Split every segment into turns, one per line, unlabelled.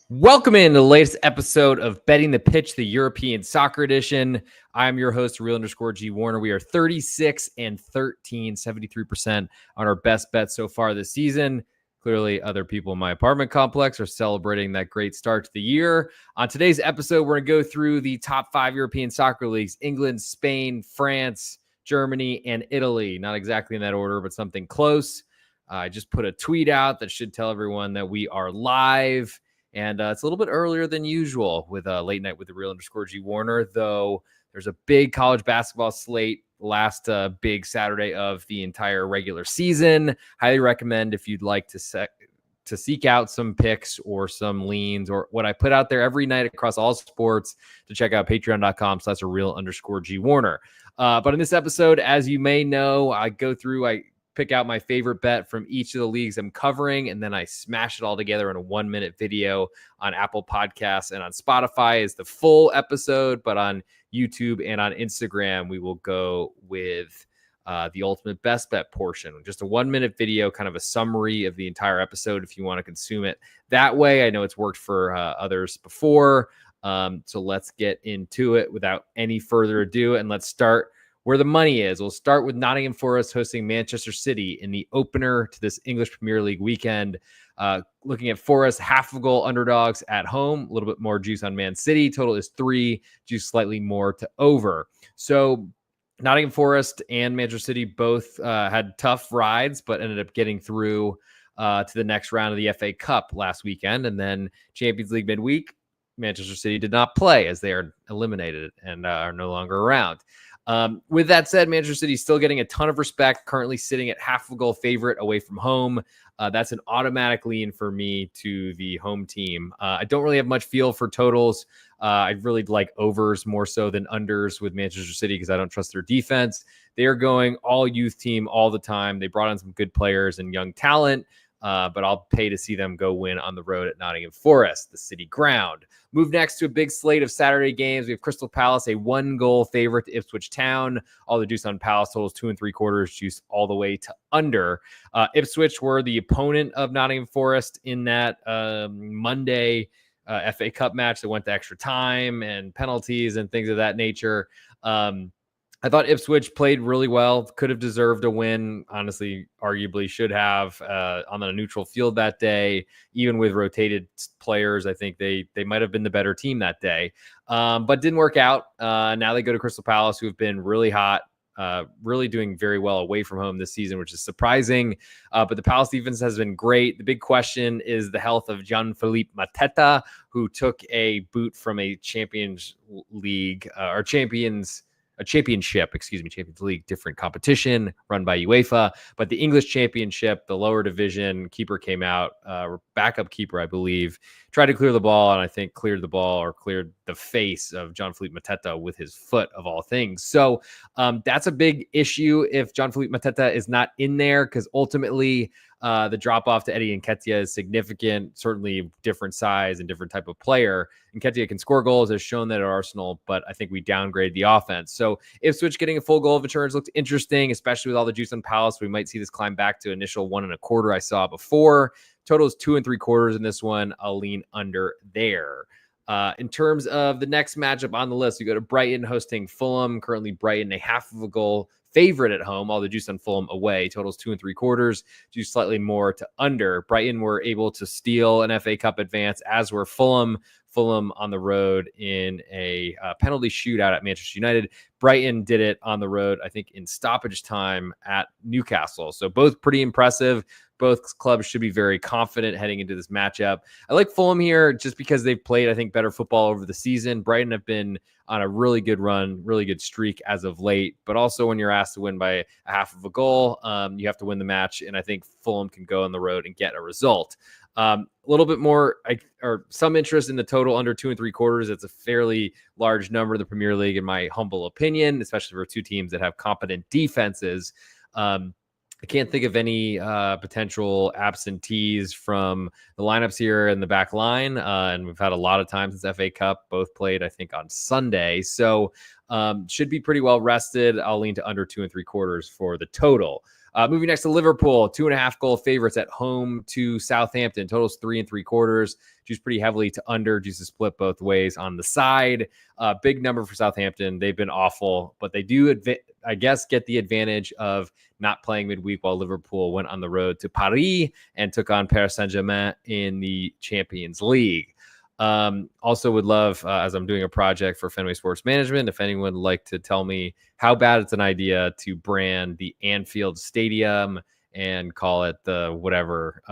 Welcome in to the latest episode of Betting the Pitch, the European Soccer Edition. I'm your host, Real_G Warner. We are 36 and 13, 73% on our best bet so far this season. Clearly, other people in my apartment complex are celebrating that great start to the year. On today's episode, we're going to go through the top 5 European soccer leagues: England, Spain, France, Germany, and Italy. Not exactly in that order, but something close. I just put a tweet out that should tell everyone that we are live. And it's a little bit earlier than usual with Late Night with the Real_G Warner, though there's a big college basketball slate last big Saturday of the entire regular season. Highly recommend if you'd like to seek out some picks or some leans or what I put out there every night across all sports, to check out patreon.com/Real_G Warner. But in this episode, as you may know, I pick out my favorite bet from each of the leagues I'm covering, and then I smash it all together in a 1-minute video on Apple Podcasts, and on Spotify is the full episode, but on YouTube and on Instagram, we will go with the ultimate best bet portion. Just a 1-minute video, kind of a summary of the entire episode if you want to consume it that way. I know it's worked for others before. So let's get into it without any further ado, and let's start where the money is. We'll start with Nottingham Forest hosting Manchester City in the opener to this English Premier League weekend. Looking at Forest, half-a-goal underdogs at home, a little bit more juice on Man City. Total is 3, juice slightly more to over. So Nottingham Forest and Manchester City both had tough rides, but ended up getting through to the next round of the FA Cup last weekend. And then Champions League midweek, Manchester City did not play as they are eliminated and are no longer around. With that said, Manchester City is still getting a ton of respect, currently sitting at half-a-goal favorite away from home. That's an automatic lean for me to the home team. I don't really have much feel for totals. I really like overs more so than unders with Manchester City because I don't trust their defense. They are going all youth team all the time. They brought in some good players and young talent. But I'll pay to see them go win on the road at Nottingham Forest, the City ground. Move next to a big slate of Saturday games. We have Crystal Palace, a 1-goal favorite to Ipswich Town. All the juice on Palace totals 2 3/4, juice all the way to under. Ipswich were the opponent of Nottingham Forest in that Monday FA Cup match that went to extra time and penalties and things of that nature. I thought Ipswich played really well, could have deserved a win, honestly, arguably should have on a neutral field that day. Even with rotated players, I think they might have been the better team that day, but didn't work out. Now they go to Crystal Palace, who have been really hot, really doing very well away from home this season, which is surprising. But the Palace defense has been great. The big question is the health of Jean-Philippe Mateta, who took a boot from a Champions League Champions League, different competition run by UEFA, but the English Championship, the lower division, keeper came out, backup keeper, I believe, tried to clear the ball, and I think cleared the ball or cleared the face of Jean-Philippe Mateta with his foot of all things. So that's a big issue if Jean-Philippe Mateta is not in there, because ultimately the drop-off to Eddie Nketiah is significant, certainly different size and different type of player. Nketiah can score goals, has shown that at Arsenal, but I think we downgrade the offense. So Ipswich getting a full goal of insurance looked interesting, especially with all the juice on Palace. We might see this climb back to initial 1 1/4 I saw before. Total is 2 3/4 in this one. I'll lean under there. In terms of the next matchup on the list, we go to Brighton hosting Fulham. Currently, Brighton a half-of-a-goal favorite at home. All the juice on Fulham away. Totals 2 3/4. Juice slightly more to under. Brighton were able to steal an FA Cup advance, as were Fulham. Fulham on the road in a penalty shootout at Manchester United. Brighton did it on the road, I think, in stoppage time at Newcastle. So both pretty impressive. Both clubs should be very confident heading into this matchup. I like Fulham here just because they've played, I think, better football over the season. Brighton have been on a really good run, really good streak as of late. But also when you're asked to win by a half of a goal, you have to win the match. And I think Fulham can go on the road and get a result. A little bit more or some interest in the total under 2 3/4. It's a fairly large number in the Premier League, in my humble opinion, especially for two teams that have competent defenses. I can't think of any potential absentees from the lineups here in the back line. And we've had a lot of times since FA Cup, both played, I think, on Sunday. So should be pretty well rested. I'll lean to under 2 3/4 for the total. Moving next to Liverpool, 2.5 goal favorites at home to Southampton. Totals 3.75. Juice pretty heavily to under. Juice is split both ways on the side. Big number for Southampton. They've been awful, but they do, I guess, get the advantage of not playing midweek while Liverpool went on the road to Paris and took on Paris Saint-Germain in the Champions League. Also would love, as I'm doing a project for Fenway Sports Management, if anyone would like to tell me how bad it's an idea to brand the Anfield Stadium and call it the whatever,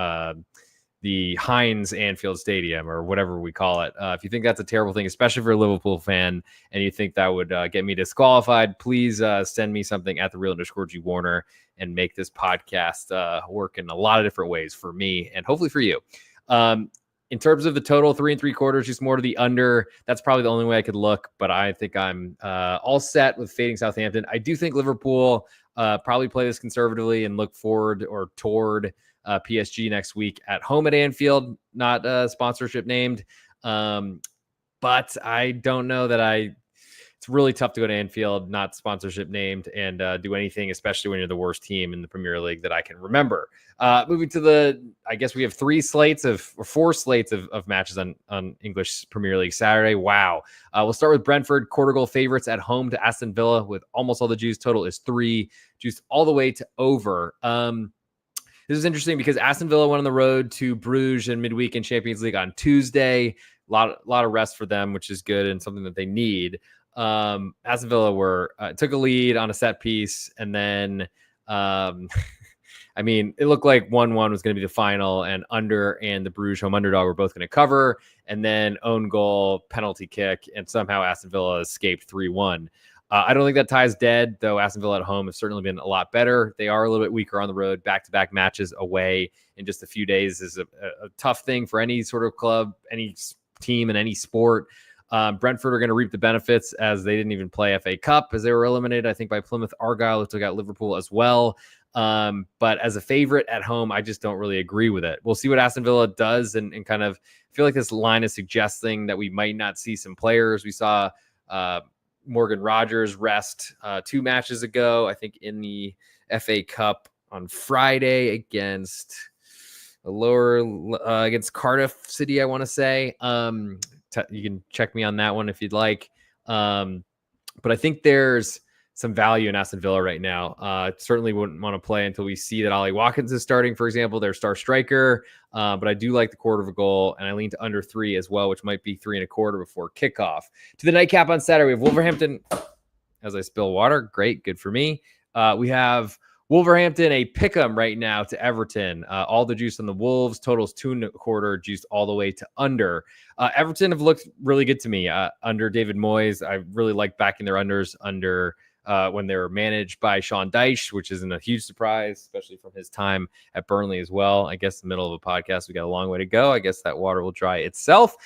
the Heinz Anfield Stadium or whatever we call it. If you think that's a terrible thing, especially for a Liverpool fan, and you think that would get me disqualified, please send me something at @the_Real_G Warner and make this podcast work in a lot of different ways for me and hopefully for you. In terms of the total, 3.75, just more to the under. That's probably the only way I could look, but I think I'm all set with fading Southampton. I do think Liverpool probably play this conservatively and look forward or toward PSG next week at home at Anfield, not sponsorship named. But I don't know that it's really tough to go to Anfield, not sponsorship named, and do anything, especially when you're the worst team in the Premier League that I can remember. Moving to I guess we have four slates of matches on English Premier League Saturday. Wow. We'll start with Brentford, quarter goal favorites at home to Aston Villa with almost all the juice. Total is 3, juice all the way to over. This is interesting because Aston Villa went on the road to Bruges in midweek in Champions League on Tuesday. A lot of rest for them, which is good and something that they need. Aston Villa took a lead on a set piece, and then it looked like 1-1 was going to be the final, and under and the Bruges home underdog were both going to cover, and then own goal, penalty kick, and somehow Aston Villa escaped 3-1. I don't think that tie's dead, though. Aston Villa at home has certainly been a lot better. They are a little bit weaker on the road. Back-to-back matches away in just a few days is a tough thing for any sort of club, any team in any sport. Brentford are going to reap the benefits as they didn't even play FA Cup as they were eliminated, I think, by Plymouth Argyle, who took out Liverpool as well. But as a favorite at home, I just don't really agree with it. We'll see what Aston Villa does and kind of feel like this line is suggesting that we might not see some players. We saw Morgan Rogers rest 2 matches ago, I think in the FA Cup on Friday against against Cardiff City, I want to say. You can check me on that one if you'd like. But I think there's some value in Aston Villa right now. Certainly wouldn't want to play until we see that Ollie Watkins is starting, for example, their star striker. But I do like the quarter of a goal, and I lean to under 3 as well, which might be 3.25 before kickoff. To the nightcap on Saturday, we have Wolverhampton. As I spill water, great, good for me. We have Wolverhampton, a pick'em right now to Everton. All the juice on the Wolves, totals 2.25, juiced all the way to under. Everton have looked really good to me under David Moyes. I really like backing their unders under when they were managed by Sean Dyche, which isn't a huge surprise, especially from his time at Burnley as well. I guess in the middle of a podcast, we got a long way to go. I guess that water will dry itself.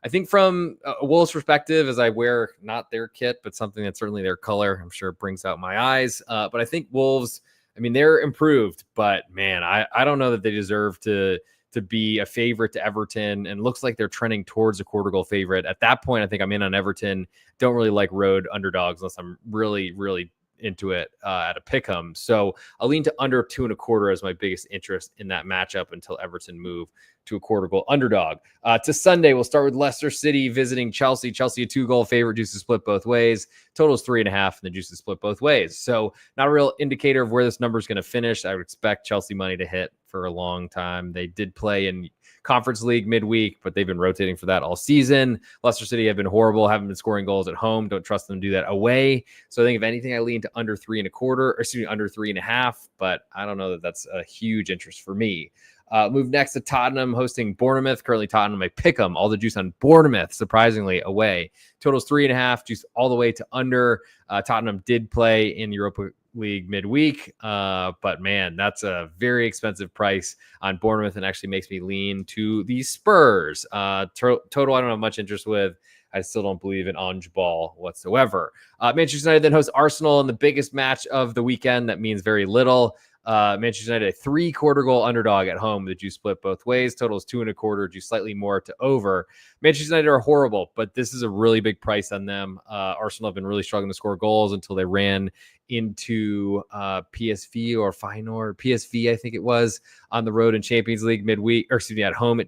I think from a Wolves perspective, as I wear not their kit, but something that's certainly their color, I'm sure it brings out my eyes. But I think Wolves, they're improved, but man, I don't know that they deserve to be a favorite to Everton, and looks like they're trending towards a quarter goal favorite. At that point, I think I'm in on Everton. Don't really like road underdogs unless I'm really, really into it at a pick'em. So I'll lean to under 2.25 as my biggest interest in that matchup until Everton move to a quarter goal underdog. To Sunday, we'll start with Leicester City visiting Chelsea. Chelsea, a 2-goal favorite, juice is split both ways. Total is 3.5, and the juice is split both ways. So not a real indicator of where this number is going to finish. I would expect Chelsea money to hit for a long time. They did play in Conference League midweek, but they've been rotating for that all season. Leicester City have been horrible, haven't been scoring goals at home. Don't trust them to do that away. So I think if anything, I lean to under 3.25, but I don't know that that's a huge interest for me. Move next to Tottenham hosting Bournemouth. Currently Tottenham, I pick them. All the juice on Bournemouth, surprisingly, away. Totals 3.5, juice all the way to under. Tottenham did play in Europa League midweek, but man, that's a very expensive price on Bournemouth, and actually makes me lean to the Spurs. Total, I don't have much interest with. I still don't believe in Ange ball whatsoever. Manchester United then hosts Arsenal in the biggest match of the weekend. That means very little. Manchester United, a 3-quarter goal underdog at home. The juice split both ways. Total is 2.25, juice slightly more to over. Manchester United are horrible, but this is a really big price on them. Arsenal have been really struggling to score goals until they ran into PSV or Feyenoord, PSV, I think it was, on the road in Champions League midweek, or excuse me, at home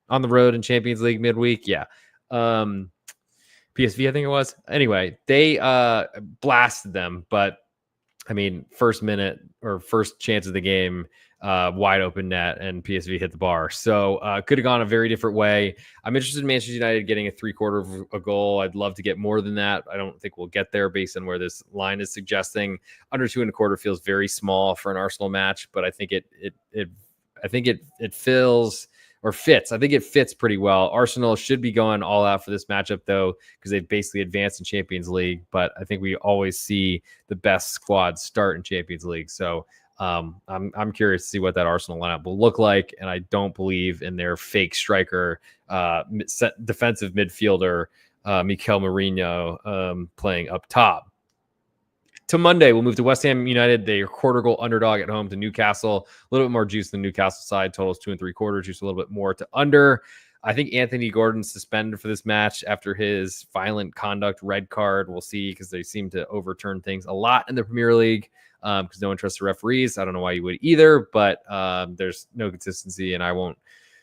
on the road in Champions League midweek. Yeah. PSV, I think it was. Anyway, they blasted them, but I mean, first minute or first chance of the game, wide open net, and PSV hit the bar. So could have gone a very different way. I'm interested in Manchester United getting a 3/4 of a goal. I'd love to get more than that. I don't think we'll get there based on where this line is suggesting. Under 2.25 feels very small for an Arsenal match, but I think it feels or fits. I think it fits pretty well. Arsenal should be going all out for this matchup, though, because they've basically advanced in Champions League. But I think we always see the best squads start in Champions League. So I'm curious to see what that Arsenal lineup will look like. And I don't believe in their fake striker, defensive midfielder, Mikel Merino, playing up top. To Monday, we'll move to West Ham United. They are 1/4 goal underdog at home to Newcastle. A little bit more juice than Newcastle side. Totals 2.75, juice a little bit more to under. I think Anthony Gordon's suspended for this match after his violent conduct red card. We'll see, because they seem to overturn things a lot in the Premier League because no one trusts the referees. I don't know why you would either, but there's no consistency, and I won't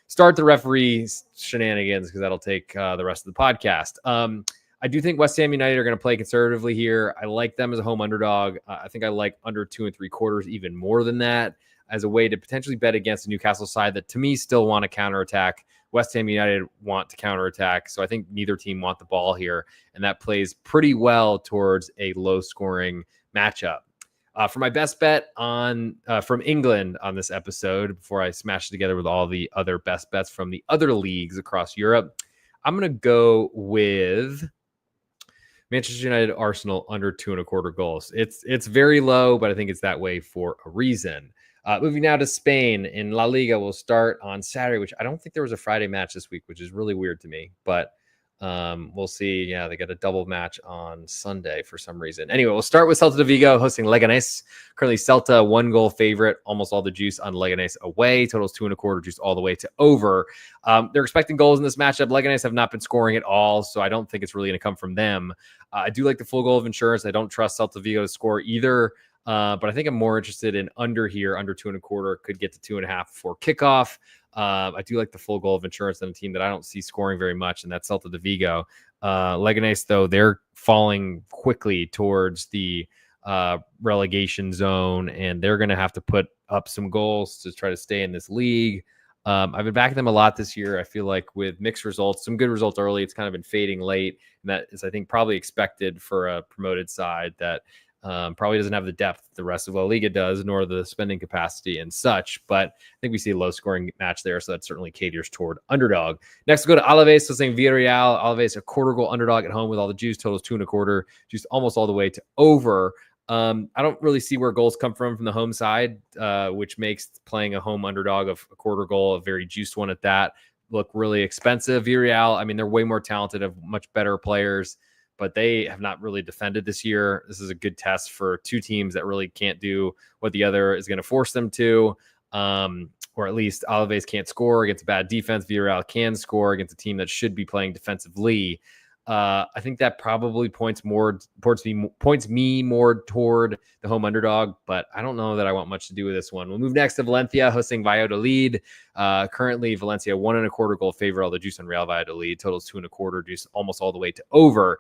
start the referee shenanigans because that'll take the rest of the podcast. I do think West Ham United are going to play conservatively here. I like them as a home underdog. I think I like under 2.75 even more than that as a way to potentially bet against the Newcastle side that, to me, still want to counterattack. West Ham United want to counterattack. So I think neither team want the ball here. And that plays pretty well towards a low-scoring matchup. For my best bet on from England on this episode, before I smash it together with all the other best bets from the other leagues across Europe, I'm going to go with Manchester United Arsenal under 2.25 goals. It's very low, but I think it's that way for a reason. Moving now to Spain in La Liga, we'll start on Saturday, which I don't think there was a Friday match this week, which is really weird to me, but we'll see. Yeah, they got a double match on Sunday for some reason. Anyway, we'll start with Celta de Vigo hosting Leganés. Currently Celta 1-goal favorite, almost all the juice on Leganés away. Totals 2.25, juice all the way to over. They're expecting goals in this matchup. Leganés have not been scoring at all, so I don't think it's really going to come from them. I do like the full goal of insurance. I don't trust Celta Vigo to score either. But I think I'm more interested in under here. Under 2.25 could get to 2.5 before kickoff. I do like the full goal of insurance on a team that I don't see scoring very much, and that's Celta de Vigo. Leganés, though, they're falling quickly towards the relegation zone, and they're going to have to put up some goals to try to stay in this league. I've been backing them a lot this year. I feel like with mixed results, some good results early, it's kind of been fading late. And that is, I think, probably expected for a promoted side that probably doesn't have the depth the rest of La Liga does, nor the spending capacity and such. But I think we see a low-scoring match there, so that certainly caters toward underdog. Next, we'll go to Alaves, so saying Villarreal. Alaves, a 1/4 goal underdog at home with all the juice. Totals 2.25, juice almost all the way to over. I don't really see where goals come from the home side, which makes playing a home underdog of a 1/4 goal, a very juiced one at that, look really expensive. Villarreal, I mean, they're way more talented, have much better players, but they have not really defended this year. This is a good test for two teams that really can't do what the other is going to force them to, or at least Alaves can't score against a bad defense. Villarreal can score against a team that should be playing defensively. I think that probably points me more toward the home underdog, but I don't know that I want much to do with this one. We'll move next to Valencia hosting Valladolid. Currently, Valencia 1.25 goal favorite, all the juice on Real Valladolid. Totals 2.25, juice almost all the way to over.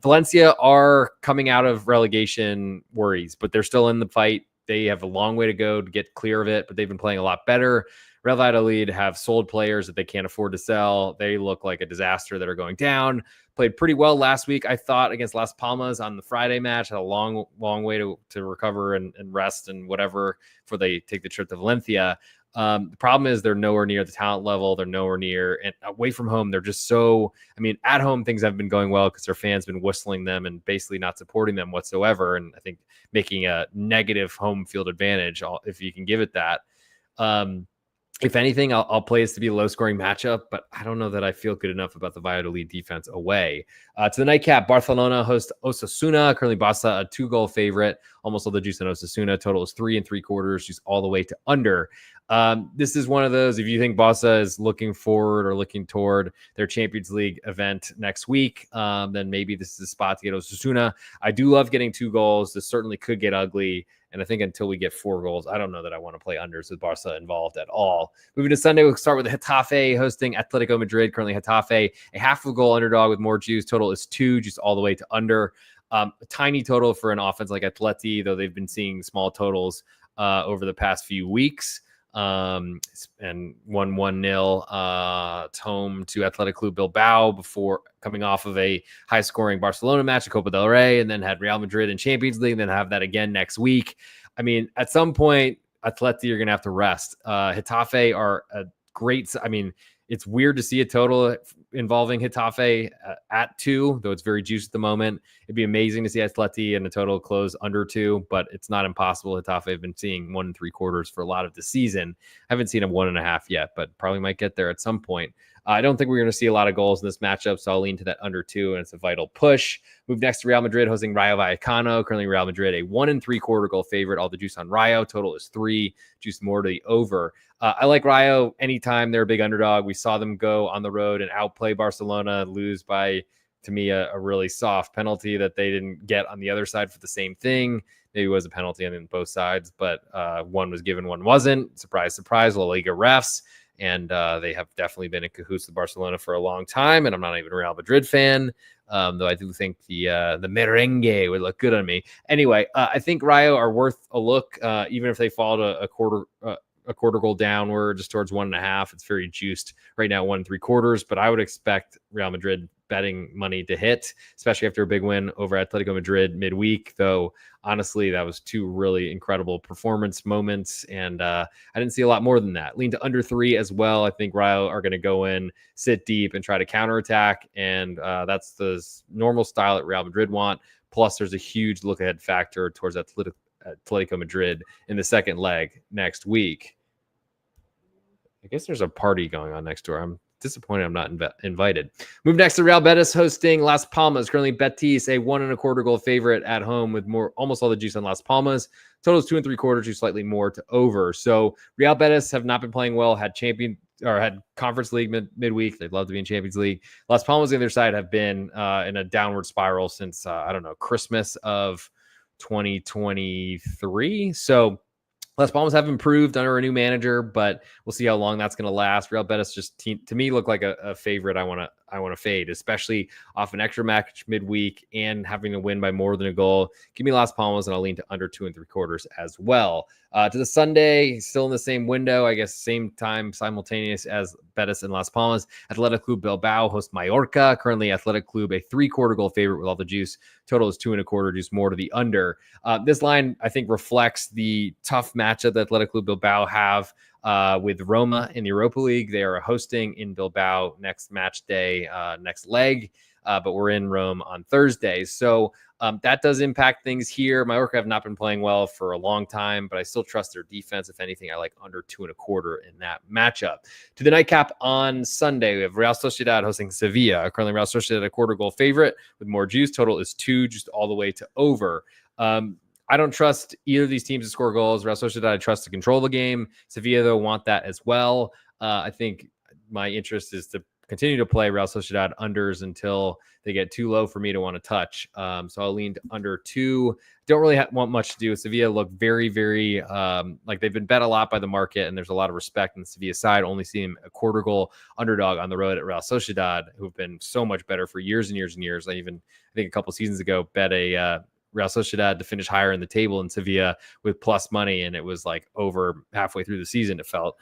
Valencia are coming out of relegation worries, but they're still in the fight. They have a long way to go to get clear of it, but they've been playing a lot better. Real Valladolid have sold players that they can't afford to sell. They look like a disaster that are going down. Played pretty well last week, I thought, against Las Palmas on the Friday match. Had a long way to recover and rest and whatever before they take the trip to Valencia. The problem is they're nowhere near the talent level. They're nowhere near, and away from home, they're just so, I mean, at home, things have been going well because their fans been whistling them and basically not supporting them whatsoever. And I think making a negative home field advantage, if you can give it that. If anything, I'll play this to be a low-scoring matchup, but I don't know that I feel good enough about the Valladolid defense away. To the nightcap, Barcelona host Osasuna. Currently, Barca, a 2-goal favorite. Almost all the juice on Osasuna. Total is 3.75, juice all the way to under. This is one of those, if you think Barca is looking forward or looking toward their Champions League event next week, then maybe this is a spot to get Osasuna. I do love getting 2 goals. This certainly could get ugly. And I think until we get 4 goals, I don't know that I want to play unders with Barca involved at all. Moving to Sunday, we'll start with Getafe hosting Atletico Madrid. Currently, Getafe, a half a goal underdog with more juice. Total is 2, just all the way to under. A tiny total for an offense like Atleti, though they've been seeing small totals over the past few weeks. And 1-0 home to Athletic Club Bilbao before coming off of a high-scoring Barcelona match at Copa del Rey, and then had Real Madrid in Champions League, and then have that again next week. I mean, at some point, Atleti are going to have to rest. Getafe are a great. I mean, it's weird to see a total involving Getafe at 2, though it's very juiced at the moment. It'd be amazing to see Atleti and the total close under 2, but it's not impossible. Getafe have been seeing 1 3/4 for a lot of the season. I haven't seen a 1.5 yet, but probably might get there at some point. I don't think we're going to see a lot of goals in this matchup, so I'll lean to that under 2, and it's a vital push. Move next to Real Madrid hosting Rayo Vallecano. Currently, Real Madrid a 1 3/4 goal favorite. All the juice on Rayo. Total is 3. Juice more to the over. I like Rayo anytime they're a big underdog. We saw them go on the road and outplay Barcelona, lose by, to me, a really soft penalty that they didn't get on the other side for the same thing. Maybe it was a penalty on both sides, but one was given, one wasn't. Surprise, surprise, La Liga refs. And they have definitely been in cahoots with Barcelona for a long time. And I'm not even a Real Madrid fan, though I do think the merengue would look good on me. Anyway, I think Rayo are worth a look, even if they fall to a quarter goal downward, just towards 1.5. It's very juiced right now, 1 3/4. But I would expect Real Madrid betting money to hit, especially after a big win over Atletico Madrid midweek. Though, honestly, that was 2 really incredible performance moments, and I didn't see a lot more than that. Lean to under 3 as well. I think Rayo are going to go in, sit deep, and try to counterattack, and that's the normal style that Real Madrid want. Plus, there's a huge look-ahead factor towards Atletico Madrid in the second leg next week. I guess there's a party going on next door. I'm disappointed I'm not invited. Move next to Real Betis hosting Las Palmas. Currently, Betis a 1 1/4 goal favorite at home with almost all the juice on Las Palmas. Total is 2 3/4, just slightly more to over. So Real Betis have not been playing well. Had Conference League midweek. They'd love to be in Champions League. Las Palmas on the other side have been in a downward spiral since Christmas of 2023. So Las Palmas have improved under a new manager, but we'll see how long that's going to last. Real Betis just, to me, look like a favorite I want to fade, especially off an extra match midweek and having to win by more than a goal. Give me Las Palmas, and I'll lean to under 2 3/4 as well. To the Sunday, still in the same window, I guess same time, simultaneous as Betis and Las Palmas. Athletic Club Bilbao host Mallorca. Currently, Athletic Club a 3/4 goal favorite with all the juice. Total is 2 1/4, juice more to the under. This line, I think, reflects the tough matchup that Athletic Club Bilbao have with Roma in the Europa League. They are hosting in Bilbao next match day, next leg, but we're in Rome on Thursday. So that does impact things here. Mallorca have not been playing well for a long time, but I still trust their defense. If anything, I like under 2 1/4 in that matchup. To the nightcap on Sunday, we have Real Sociedad hosting Sevilla. Currently, Real Sociedad a 1/4 goal favorite with more juice. Total is 2, just all the way to over. I don't trust either of these teams to score goals. Real Sociedad, I trust to control the game. Sevilla, though, want that as well. I think my interest is to continue to play Real Sociedad unders until they get too low for me to want to touch. So I'll lean to under 2. Don't really want much to do with Sevilla. Look very, very like they've been bet a lot by the market, and there's a lot of respect in the Sevilla side. Only seeing a 1/4 goal underdog on the road at Real Sociedad, who've been so much better for years and years and years. I think a couple seasons ago bet a Real Sociedad to finish higher in the table in Sevilla with plus money, and it was like over halfway through the season, it felt.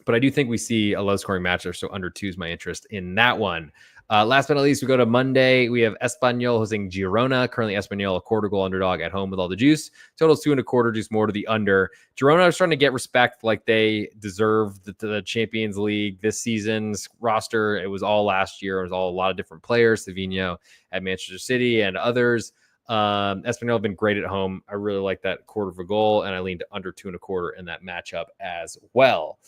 But I do think we see a low-scoring matchup, so under 2 is my interest in that one. Last but not least, we go to Monday. We have Espanyol hosting Girona. Currently, Espanyol a 1/4 goal underdog at home with all the juice. Total's 2 1/4, juice more to the under. Girona is starting to get respect like they deserve the Champions League this season's roster. It was all last year. It was all a lot of different players. Savinho at Manchester City and others. Espanyol have been great at home. I really like that 1/4 goal, and I lean to under 2 1/4 in that matchup as well.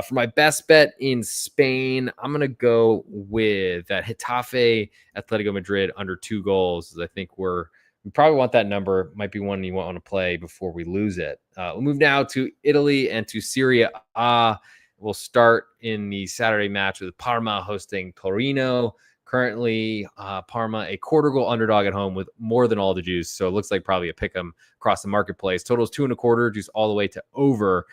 For my best bet in Spain, I'm going to go with that Getafe Atletico Madrid under 2 goals. I think we're We probably want that number. Might be one you want to play before we lose it. We'll move now to Italy and to Serie A. We'll start in the Saturday match with Parma hosting Torino. Currently, Parma a quarter goal underdog at home with more than all the juice. So it looks like probably a pick 'em across the marketplace. Total is 2.25, juice all the way to over.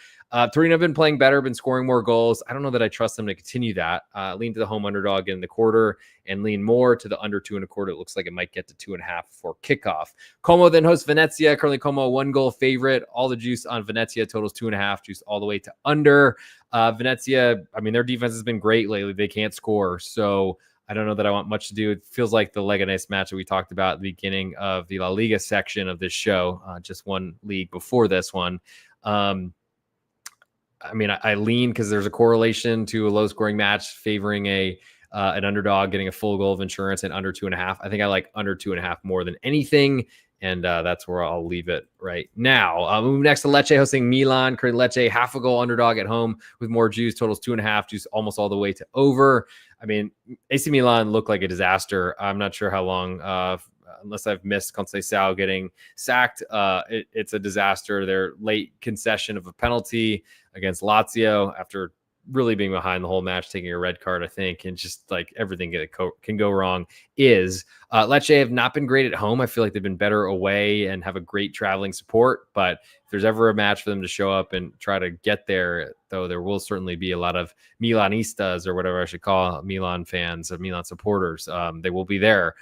Torino have been playing better, been scoring more goals. I don't know that I trust them to continue that. Lean to the home underdog in the quarter and lean more to the under 2.25. It looks like it might get to 2.5 for kickoff. Como then hosts Venezia. Currently, Como 1-goal favorite. All the juice on Venezia. Totals 2.5, juice all the way to under. Venezia, I mean, their defense has been great lately. They can't score. So I don't know that I want much to do. It feels like the Leganes match that we talked about at the beginning of the La Liga section of this show, just one league before this one. I mean, I lean because there's a correlation to a low-scoring match favoring an underdog getting a full goal of insurance and under 2.5. I think I like under 2.5 more than anything, and that's where I'll leave it right now. Move next to Lecce hosting Milan. Currently, Lecce half a goal underdog at home with more juice. Totals 2.5, juice almost all the way to over. I mean, AC Milan looked like a disaster. I'm not sure how long, unless I've missed Conceição getting sacked. It's a disaster. Their late concession of a penalty against Lazio after really being behind the whole match, taking a red card, I think, and just like everything can go wrong is Lecce have not been great at home. I feel like they've been better away and have a great traveling support. But if there's ever a match for them to show up and try to get there, though, there will certainly be a lot of Milanistas or whatever I should call Milan fans, Milan supporters. They will be there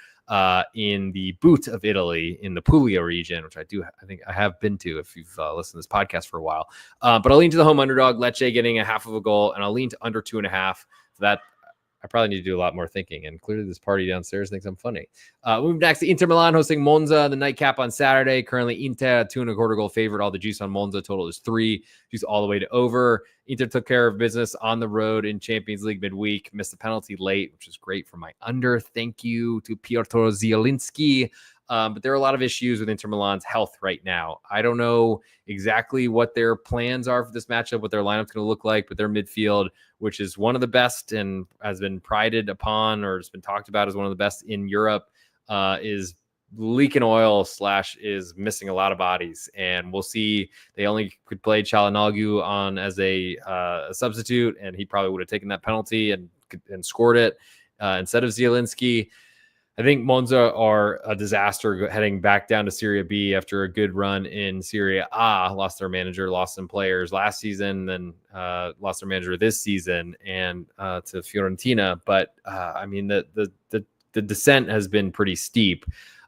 in the boot of Italy in the Puglia region, which I think I have been to if you've listened to this podcast for a while. But I'll lean to the home underdog, Lecce getting a half of a goal, and I'll lean to under 2.5. For that, I probably need to do a lot more thinking. And clearly this party downstairs thinks I'm funny. Move next to Inter Milan hosting Monza, the nightcap on Saturday. Currently Inter 2.25 goal favorite. All the juice on Monza. Total is 3. Juice all the way to over. Inter took care of business on the road in Champions League midweek. Missed the penalty late, which is great for my under. Thank you to Piotr Zielinski. But there are a lot of issues with Inter Milan's health right now. I don't know exactly what their plans are for this matchup, what their lineup's going to look like, but their midfield, which is one of the best and has been prided upon or has been talked about as one of the best in Europe, is leaking oil / is missing a lot of bodies. And we'll see. They only could play Çalhanoğlu on as a substitute, and he probably would have taken that penalty and scored it instead of Zielinski. I think Monza are a disaster heading back down to Serie B after a good run in Serie A. Lost their manager, lost some players last season, then lost their manager this season and to Fiorentina. But I mean, the descent has been pretty steep.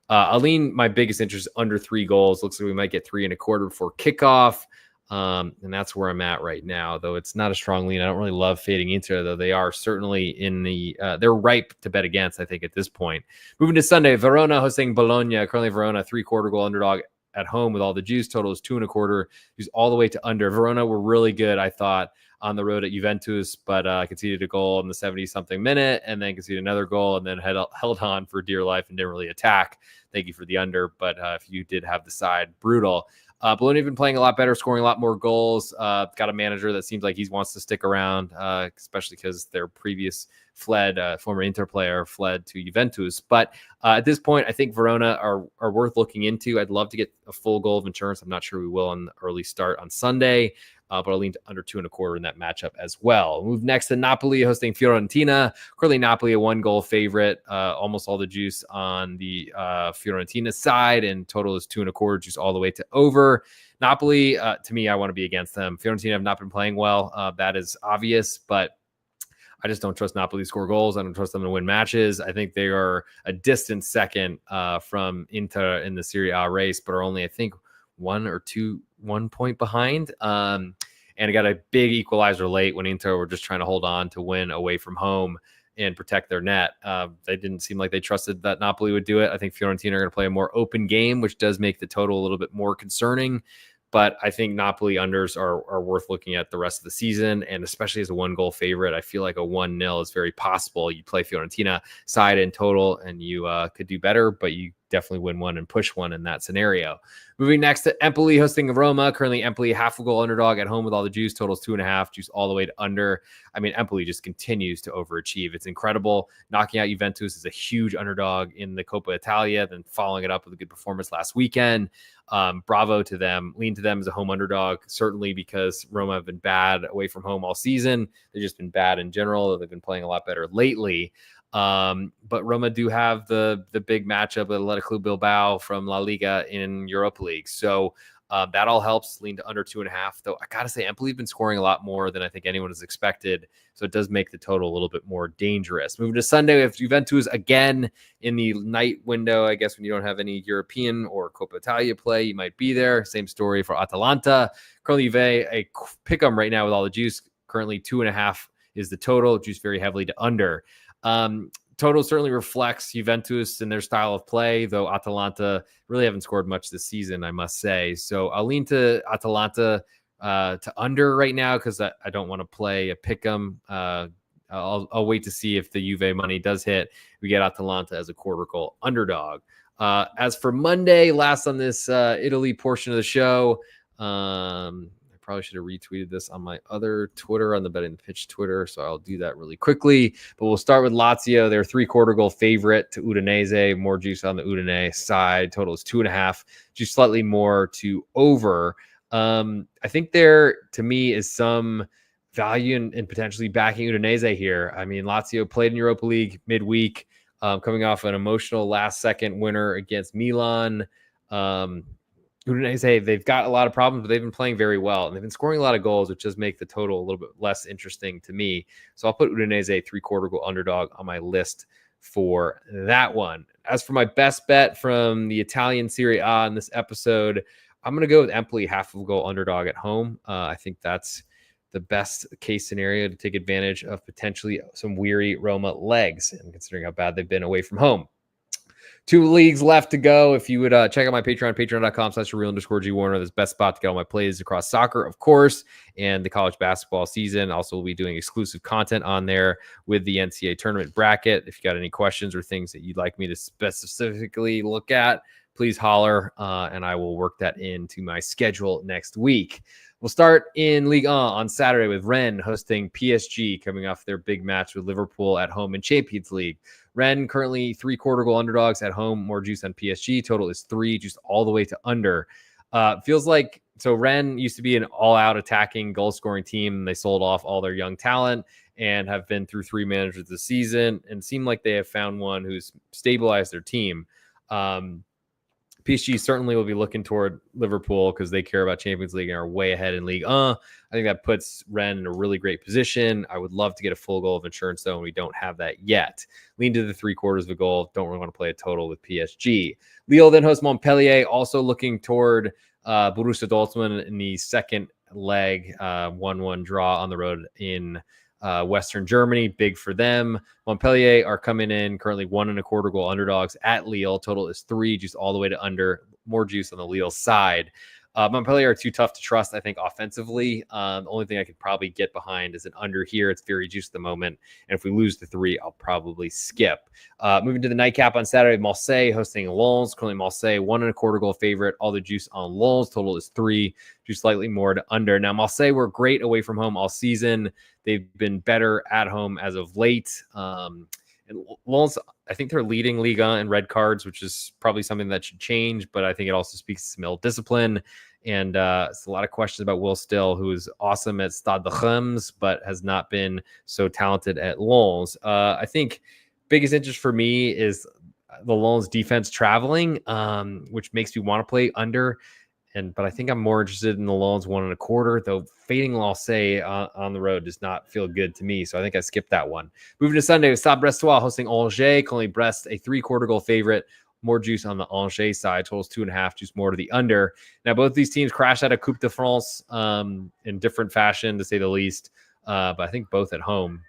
Aline, my biggest interest under 3 goals. Looks like we might get 3.25 before kickoff. And that's where I'm at right now, though it's not a strong lean. I don't really love fading Inter, though they are certainly in the they're ripe to bet against, I think, at this point. Moving to Sunday, Verona hosting Bologna. Currently Verona 3/4 goal underdog at home with all the juice. Total is 2.25. Juice all the way to under. Verona were really good, I thought, on the road at Juventus, but conceded a goal in the 70-something minute and then conceded another goal and then held on for dear life and didn't really attack. Thank you for the under, but if you did have the side, brutal. Bologna have been playing a lot better, scoring a lot more goals. Got a manager that seems like he wants to stick around, especially because their previous former Inter player fled to Juventus. But at this point, I think Verona are worth looking into. I'd love to get a full goal of insurance. I'm not sure we will on the early start on Sunday. But I'll lean to under 2.25 in that matchup as well. We'll move next to Napoli hosting Fiorentina. Currently Napoli a 1-goal favorite. Almost all the juice on the Fiorentina side, and total is 2.25, juice all the way to over. Napoli, to me, I want to be against them. Fiorentina have not been playing well. That is obvious, but I just don't trust Napoli to score goals. I don't trust them to win matches. I think they are a distant second from Inter in the Serie A race, but are only, I think, 1 point behind. And got a big equalizer late when Inter were just trying to hold on to win away from home and protect their net. They didn't seem like they trusted that Napoli would do it. I think Fiorentina are going to play a more open game, which does make the total a little bit more concerning. But I think Napoli unders are worth looking at the rest of the season, and especially as a 1-goal favorite, I feel like a 1-0 is very possible. You play Fiorentina side in total, and you could do better, but you definitely win one and push one in that scenario. Moving next to Empoli hosting Roma. Currently, Empoli half a goal underdog at home with all the juice. Totals 2.5, juice all the way to under. I mean, Empoli just continues to overachieve. It's incredible. Knocking out Juventus is a huge underdog in the Coppa Italia, then following it up with a good performance last weekend. Bravo to them. Lean to them as a home underdog, certainly because Roma have been bad away from home all season. They've just been bad in general. They've been playing a lot better lately. But Roma do have the big matchup with Athletic Club Bilbao from La Liga in Europa League. So that all helps. Lean to under 2.5. Though I got to say, Empoli have been scoring a lot more than I think anyone has expected. So it does make the total a little bit more dangerous. Moving to Sunday, we have Juventus again in the night window. I guess when you don't have any European or Coppa Italia play, you might be there. Same story for Atalanta. Currently, Juve, a pick 'em right now with all the juice. Currently 2.5 is the total. Juice very heavily to under. Total certainly reflects Juventus and their style of play, though Atalanta really haven't scored much this season, I must say. So I'll lean to Atalanta to under right now because I don't want to play a pick'em. I'll wait to see if the Juve money does hit. We get Atalanta as a quarter goal underdog. As for Monday, last on this Italy portion of the show, probably should have retweeted this on my other Twitter, on the Betting the Pitch Twitter, so I'll do that really quickly. But we'll start with Lazio. They're 3/4 goal favorite to Udinese. More juice on the Udinese side. Total is 2.5. Just slightly more to over. I think there, to me, is some value in potentially backing Udinese here. I mean, Lazio played in Europa League midweek, coming off an emotional last-second winner against Milan. Udinese, they've got a lot of problems, but they've been playing very well, and they've been scoring a lot of goals, which does make the total a little bit less interesting to me. So I'll put Udinese 3/4 goal underdog on my list for that one. As for my best bet from the Italian Serie A in this episode, I'm going to go with Empoli half of a goal underdog at home. I think that's the best case scenario to take advantage of potentially some weary Roma legs, and considering how bad they've been away from home. 2 leagues left to go. If you would check out my Patreon, patreon.com/real_G Warner. That's the best spot to get all my plays across soccer, of course, and the college basketball season. Also, we'll be doing exclusive content on there with the NCAA tournament bracket. If you got any questions or things that you'd like me to specifically look at, please holler, and I will work that into my schedule next week. We'll start in Ligue 1 on Saturday with Rennes hosting PSG, coming off their big match with Liverpool at home in Champions League. Rennes currently 3/4 goal underdogs at home. More juice on PSG. Total is 3, just all the way to under. Feels like, so Rennes used to be an all-out attacking, goal-scoring team. They sold off all their young talent and have been through 3 managers this season and seem like they have found one who's stabilized their team. PSG certainly will be looking toward Liverpool because they care about Champions League and are way ahead in Ligue 1. I think that puts Rennes in a really great position. I would love to get a full goal of insurance, though, and we don't have that yet. Lean to the 3/4 of a goal. Don't really want to play a total with PSG. Lille then hosts Montpellier, also looking toward Borussia Dortmund in the second leg, 1-1 draw on the road in Western Germany. Big for them. Montpellier are coming in currently 1.25 goal underdogs at Lille. Total is 3, just all the way to under. More juice on the Lille side. Montpellier are too tough to trust, I think, offensively. The only thing I could probably get behind is an under here. It's very juiced at the moment. And if we lose the 3, I'll probably skip. Moving to the nightcap on Saturday, Marseille hosting Lens. Currently, Marseille 1.25 goal favorite. All the juice on Lens. Total is 3, just slightly more to under. Now, Marseille were great away from home all season. They've been better at home as of late. And Lens, I think they're leading Liga in red cards, which is probably something that should change, but I think it also speaks to some ill discipline. And it's a lot of questions about Will Still, who is awesome at Stade de Reims, but has not been so talented at Lens. I think biggest interest for me is the Lens defense traveling, which makes me want to play under. But I think I'm more interested in the Lens 1.25, though fading Marseille on the road does not feel good to me. So I think I skipped that one. Moving to Sunday with Stade Brestois hosting Angers. Currently Brest a 3/4 goal favorite. More juice on the Angers side. Totals 2.5, juice more to the under. Now, both these teams crashed out of Coupe de France in different fashion, to say the least. But I think both at home,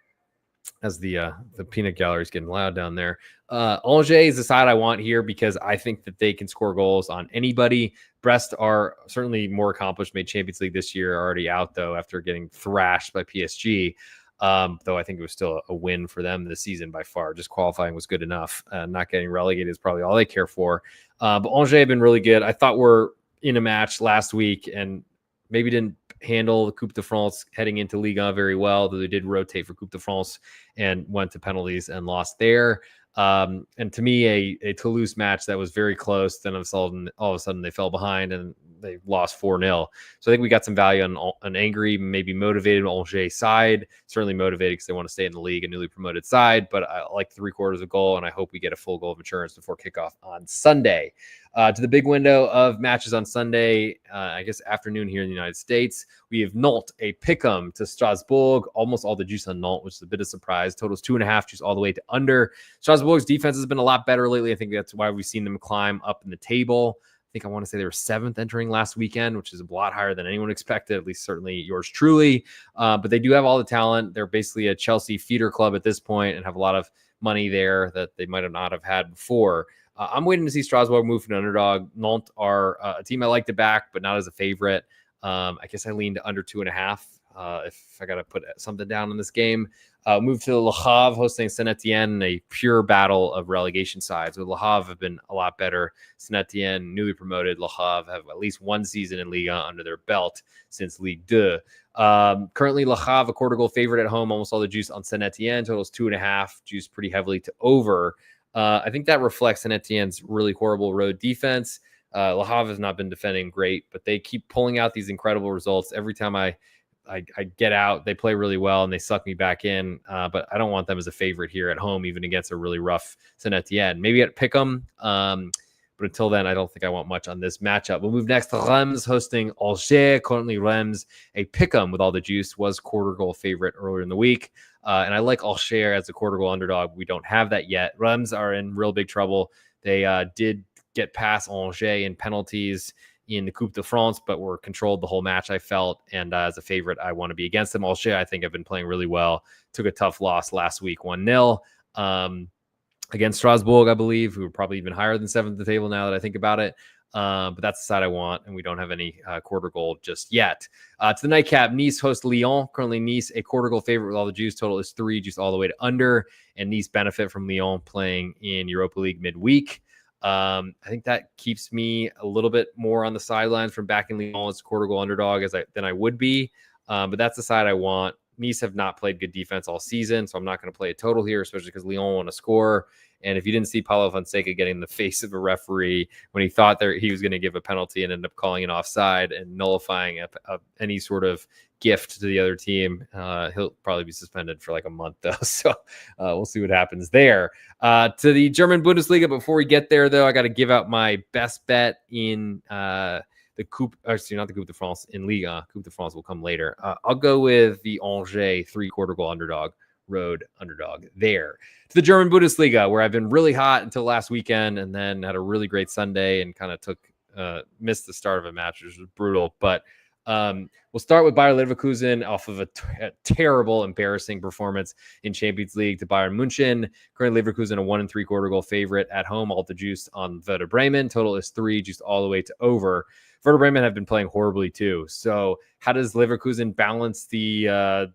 as the peanut gallery is getting loud down there. Angers is the side I want here because I think that they can score goals on anybody. Brest are certainly more accomplished, made Champions League this year, already out, though, after getting thrashed by PSG. Though I think it was still a win for them this season by far. Just qualifying was good enough. Not getting relegated is probably all they care for. But Angers have been really good. I thought we're in a match last week and maybe didn't handle the Coupe de France heading into Liga very well, though they did rotate for Coupe de France and went to penalties and lost there. And to me, a Toulouse match that was very close. Then all of a sudden they fell behind and they lost 4-0. So I think we got some value on an angry, maybe motivated Angers side. Certainly motivated because they want to stay in the league, a newly promoted side. But I like 3/4 of a goal, and I hope we get a full goal of insurance before kickoff on Sunday. To the big window of matches on Sunday, I guess afternoon here in the United States, we have Nantes, a pick'em to Strasbourg. Almost all the juice on Nantes, which is a bit of surprise. Totals 2.5, juice all the way to under. Strasbourg's defense has been a lot better lately. I think that's why we've seen them climb up in the table. I think I want to say they were 7th entering last weekend, which is a lot higher than anyone expected, at least certainly yours truly. But they do have all the talent. They're basically a Chelsea feeder club at this point and have a lot of money there that they might not have had before. I'm waiting to see Strasbourg move to an underdog. Nantes are a team I like to back, but not as a favorite. I guess I lean to under 2.5 if I got to put something down in this game. Move to Le Havre hosting Saint-Etienne, a pure battle of relegation sides. Le Havre have been a lot better. Saint-Etienne, newly promoted. Le Havre have at least one season in Liga under their belt since Ligue 2. Currently, Le Havre, a quarter goal favorite at home. Almost all the juice on Saint-Etienne. Totals 2.5, juice pretty heavily to over. I think that reflects Saint-Etienne's really horrible road defense. Le Havre has not been defending great, but they keep pulling out these incredible results. Every time I get out, they play really well and they suck me back in. But I don't want them as a favorite here at home, even against a really rough Saint-Etienne. Maybe at Pick'em. But until then, I don't think I want much on this matchup. We'll move next to Reims hosting Angers. Currently, Reims, a Pick'em with all the juice, was quarter goal favorite earlier in the week. And I like Angers as a quarter goal underdog. We don't have that yet. Reims are in real big trouble. They did get past Angers in penalties in the Coupe de France, but were controlled the whole match, I felt. And as a favorite, I want to be against them. Angers, I think, have been playing really well. Took a tough loss last week, 1-0. Against Strasbourg, I believe, who are probably even higher than 7th at the table now that I think about it. But that's the side I want, and we don't have any quarter goal just yet. To the nightcap, Nice hosts Lyon. Currently, Nice, a quarter goal favorite with all the juice. Total is 3, juice all the way to under. And Nice benefit from Lyon playing in Europa League midweek. I think that keeps me a little bit more on the sidelines from backing Lyon as a quarter goal underdog than I would be. But that's the side I want. Nice have not played good defense all season, so I'm not going to play a total here, especially because Lyon want to score. And if you didn't see Paulo Fonseca getting in the face of a referee when he thought he was going to give a penalty and ended up calling an offside and nullifying any sort of gift to the other team, he'll probably be suspended for like a month, though. So we'll see what happens there. To the German Bundesliga, before we get there, though, I got to give out my best bet in the Coupe, actually not the Coupe de France, in Liga. Coupe de France will come later. I'll go with the Angers 3/4 goal road underdog there. To the German Bundesliga, where I've been really hot until last weekend and then had a really great Sunday and kind of missed the start of a match, which was brutal. But we'll start with Bayer Leverkusen off of a terrible, embarrassing performance in Champions League to Bayern München. Currently, Leverkusen a 1 3/4 goal favorite at home. All the juice on Werder Bremen. Total is 3, juiced all the way to over. Werder Bremen have been playing horribly too. So how does Leverkusen balance the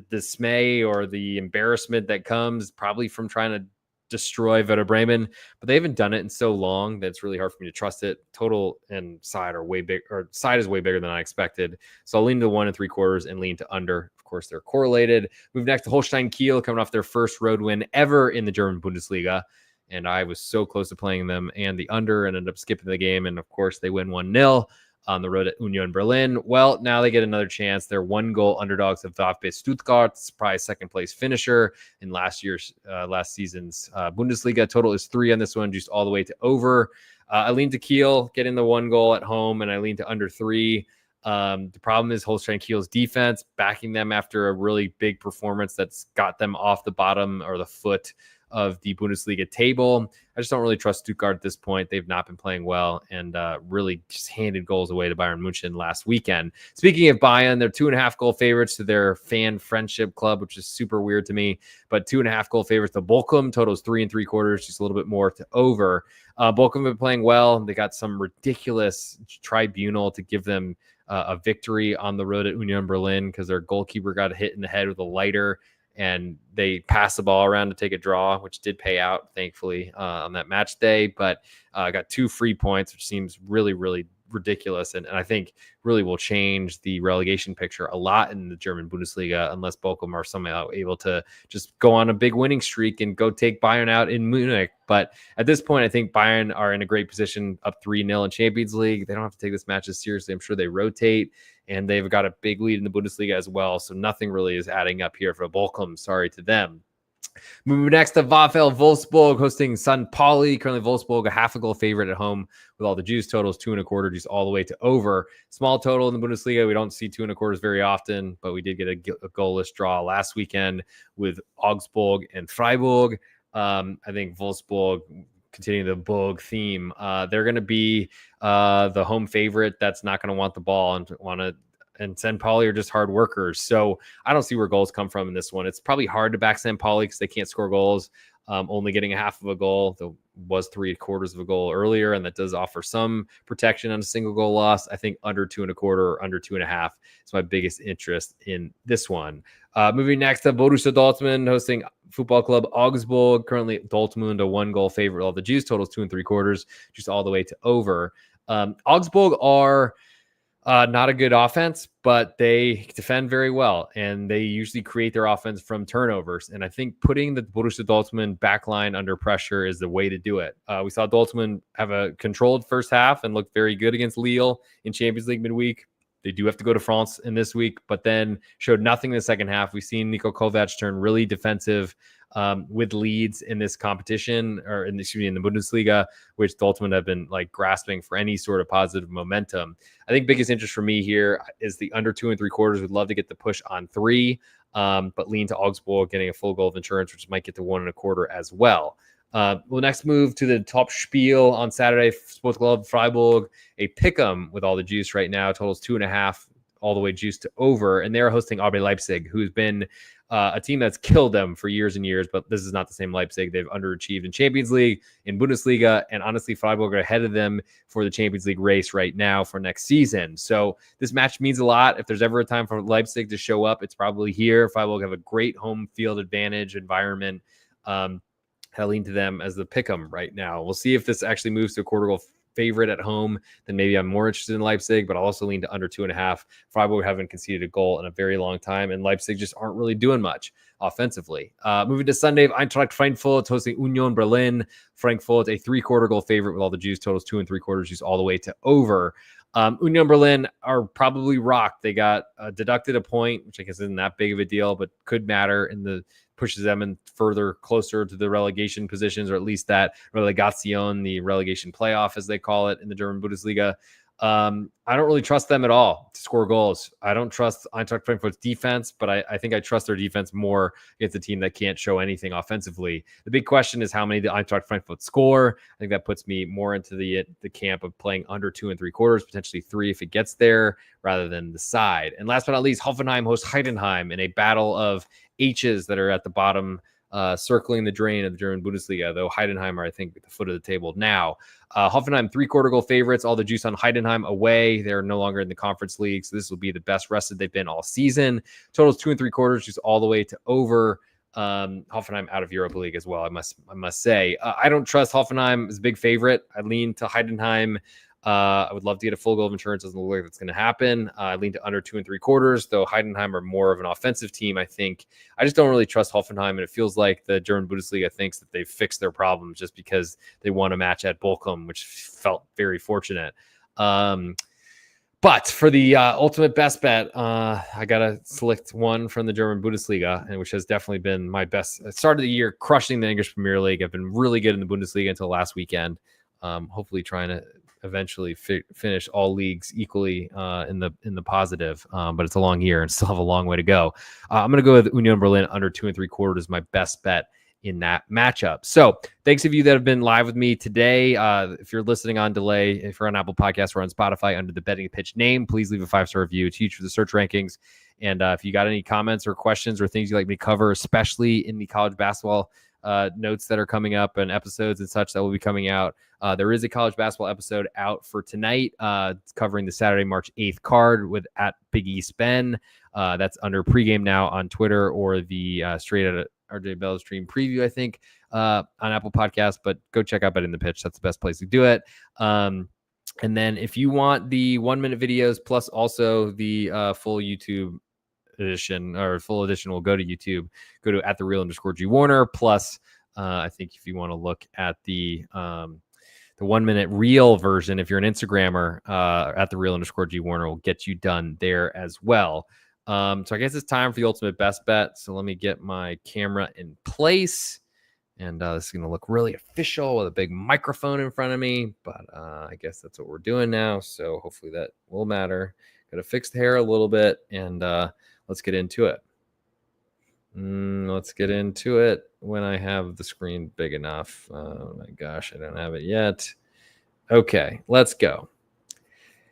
dismay or the embarrassment that comes probably from trying to destroy Werder Bremen? But they haven't done it in so long that it's really hard for me to trust it. Total and side are way big, or side is way bigger than I expected. So I'll lean to 1 3/4 and lean to under. Of course, they're correlated. Move next to Holstein Kiel, coming off their first road win ever in the German Bundesliga. And I was so close to playing them and the under and ended up skipping the game. And of course, they win 1-0 on the road at Union Berlin. Well, now they get another chance. They're 1-goal underdogs of VfB Stuttgart, surprise second place finisher in last season's Bundesliga. Total is 3 on this one, just all the way to over. I lean to Kiel, getting the 1 goal at home, and I lean to under 3. The problem is Holstein Kiel's defense, backing them after a really big performance that's got them off the bottom or the foot of the Bundesliga table. I just don't really trust Stuttgart at this point. They've not been playing well and really just handed goals away to Bayern München last weekend. Speaking of Bayern, they're 2.5 goal favorites to their fan friendship club, which is super weird to me, but 2.5 goal favorites to Bochum. Totals 3 3/4, just a little bit more to over. Bochum have been playing well. They got some ridiculous tribunal to give them a victory on the road at Union Berlin because their goalkeeper got hit in the head with a lighter and they passed the ball around to take a draw, which did pay out, thankfully, on that match day. But got 2 free points, which seems really, really ridiculous, and I think really will change the relegation picture a lot in the German Bundesliga unless Bochum are somehow able to just go on a big winning streak and go take Bayern out in Munich. But at this point, I think Bayern are in a great position, up 3-0 in Champions League. They don't have to take this match as seriously. I'm sure they rotate, and they've got a big lead in the Bundesliga as well, so nothing really is adding up here for Bochum. Sorry to them. Moving next to VfL Wolfsburg hosting St. Pauli. Currently, Wolfsburg a half a goal favorite at home with all the juice totals, 2.25 juice all the way to over. Small total in the Bundesliga. We don't see 2.25 very often, but we did get a goalless draw last weekend with Augsburg and Freiburg. I think Wolfsburg, continuing the Burg theme, they're going to be the home favorite that's not going to want the ball and St. Pauli are just hard workers. So I don't see where goals come from in this one. It's probably hard to back St. Pauli because they can't score goals. Only getting a half of a goal. There was 3/4 of a goal earlier, and that does offer some protection on a single goal loss. I think under 2.25 or under 2.5 is my biggest interest in this one. Moving next to Borussia Dortmund hosting Football Club Augsburg. Currently Dortmund a 1-goal favorite. All the juice totals 2.75, just all the way to over. Augsburg are not a good offense, but they defend very well, and they usually create their offense from turnovers. And I think putting the Borussia Dortmund backline under pressure is the way to do it. We saw Dortmund have a controlled first half and look very good against Lille in Champions League midweek. They do have to go to France in this week, but then showed nothing in the second half. We've seen Niko Kovac turn really defensive with leads in this competition, or in the Bundesliga, which Dortmund have been like grasping for any sort of positive momentum. I think biggest interest for me here is the under 2.75. We'd love to get the push on 3, but lean to Augsburg getting a full goal of insurance, which might get to 1.25 as well. We'll next move to the top spiel on Saturday. Sports Club Freiburg, a pick'em with all the juice right now. Totals 2.5 all the way juice to over, and they're hosting RB Leipzig, who's been a team that's killed them for years and years, but this is not the same Leipzig. They've underachieved in Champions League, in Bundesliga, and honestly, Freiburg are ahead of them for the Champions League race right now for next season. So this match means a lot. If there's ever a time for Leipzig to show up, it's probably here. Freiburg have a great home field advantage environment. I lean to them as the pick'em right now. We'll see if this actually moves to a quarter goal favorite at home. Then maybe I'm more interested in Leipzig, but I'll also lean to under 2.5. Freiburg haven't conceded a goal in a very long time, and Leipzig just aren't really doing much offensively. Moving to Sunday, Eintracht Frankfurt hosting Union Berlin. Frankfurt, a 3/4 goal favorite with all the juice totals, 2.75 juice all the way to over. Union Berlin are probably rocked. They got deducted a point, which I guess isn't that big of a deal, but could matter in the pushes them in further closer to the relegation positions, or at least that relegation, the relegation playoff, as they call it in the German Bundesliga. I don't really trust them at all to score goals. I don't trust Eintracht Frankfurt's defense, but I think I trust their defense more against a team that can't show anything offensively. The big question is how many the Eintracht Frankfurt score. I think that puts me more into the camp of playing under 2.75, potentially 3 if it gets there, rather than the side. And last but not least, Hoffenheim hosts Heidenheim in a battle of H's that are at the bottom, circling the drain of the German Bundesliga, though Heidenheim are, I think, at the foot of the table now. Hoffenheim 3/4 goal favorites, all the juice on Heidenheim away. They're no longer in the conference league, so this will be the best rested they've been all season. Totals 2.75, just all the way to over. Hoffenheim out of Europa League as well, I must say. I don't trust Hoffenheim as a big favorite. I lean to Heidenheim. I would love to get a full goal of insurance. Doesn't look like that's going to happen. I lean to under 2.75, though Heidenheim are more of an offensive team, I think. I just don't really trust Hoffenheim, and it feels like the German Bundesliga thinks that they've fixed their problems just because they won a match at Bochum, which felt very fortunate. But for the ultimate best bet, I got to select one from the German Bundesliga, and which has definitely been my best. Start of the year, crushing the English Premier League. I've been really good in the Bundesliga until last weekend. Hopefully trying to eventually finish all leagues equally in the positive, but it's a long year and still have a long way to go. I'm going to go with Union Berlin under 2.75 as my best bet in that matchup. So thanks to you that have been live with me today. If you're listening on delay, if you're on Apple Podcasts or on Spotify under the Betting Pitch name, please leave a 5-star review. It's huge for the search rankings. And if you got any comments or questions or things you'd like me to cover, especially in the college basketball notes that are coming up and episodes and such that will be coming out. There is a college basketball episode out for tonight, covering the Saturday, March 8th card with at Big East Ben. That's under pregame now on Twitter, or the straight out RJ Bell stream preview, I think, on Apple Podcasts. But go check out Betting the Pitch. That's the best place to do it. And then if you want the 1 minute videos plus also the full YouTube edition, or full edition will go to YouTube, go to @the_real_G Warner. Plus, I think if you want to look at the 1 minute reel version, if you're an Instagrammer, @the_real_G Warner will get you done there as well. So I guess it's time for the ultimate best bet. So let me get my camera in place. And this is going to look really official with a big microphone in front of me. But I guess that's what we're doing now. So hopefully that will matter. Got to fix the hair a little bit. And let's get into it. Let's get into it when I have the screen big enough. Oh my gosh, I don't have it yet. Okay, let's go.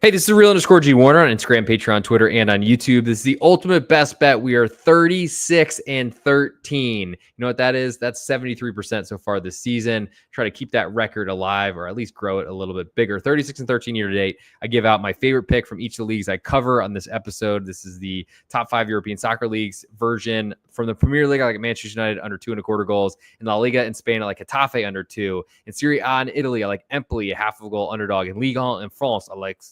Hey, this is real_G Warner on Instagram, Patreon, Twitter, and on YouTube. This is the ultimate best bet. We are 36-13. You know what that is? That's 73% so far this season. Try to keep that record alive, or at least grow it a little bit bigger. 36-13 year to date. I give out my favorite pick from each of the leagues I cover on this episode. This is the top 5 European soccer leagues version. From the Premier League, I like Manchester United under 2.25 goals. In La Liga in Spain, I like Getafe under 2. In Serie A in Italy, I like Empoli, a half of a goal underdog. In Ligue in France, I like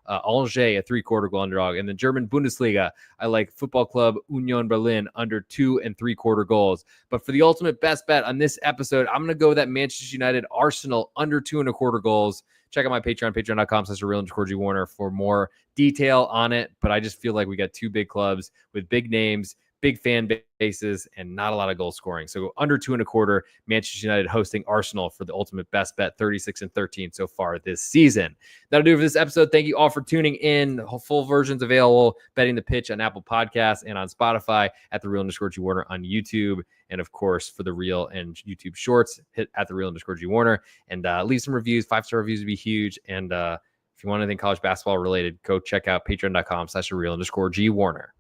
Angers, a 3/4 goal underdog. In the German Bundesliga, I like Football Club Union Berlin under 2 3/4 goals. But for the ultimate best bet on this episode, I'm going to go with that Manchester United Arsenal under 2.25 goals. Check out my Patreon, patreon.com/real_G Warner for more detail on it. But I just feel like we got two big clubs with big names, big fan bases, and not a lot of goal scoring. So under 2.25, Manchester United hosting Arsenal for the ultimate best bet, 36-13 so far this season. That'll do it for this episode. Thank you all for tuning in. Full versions available, Betting the Pitch on Apple Podcasts and on Spotify, @the_Real_G Warner on YouTube. And of course, for the Reel and YouTube Shorts, hit @the_Real_G Warner and leave some reviews. 5-star reviews would be huge. And if you want anything college basketball related, go check out patreon.com/real_G Warner.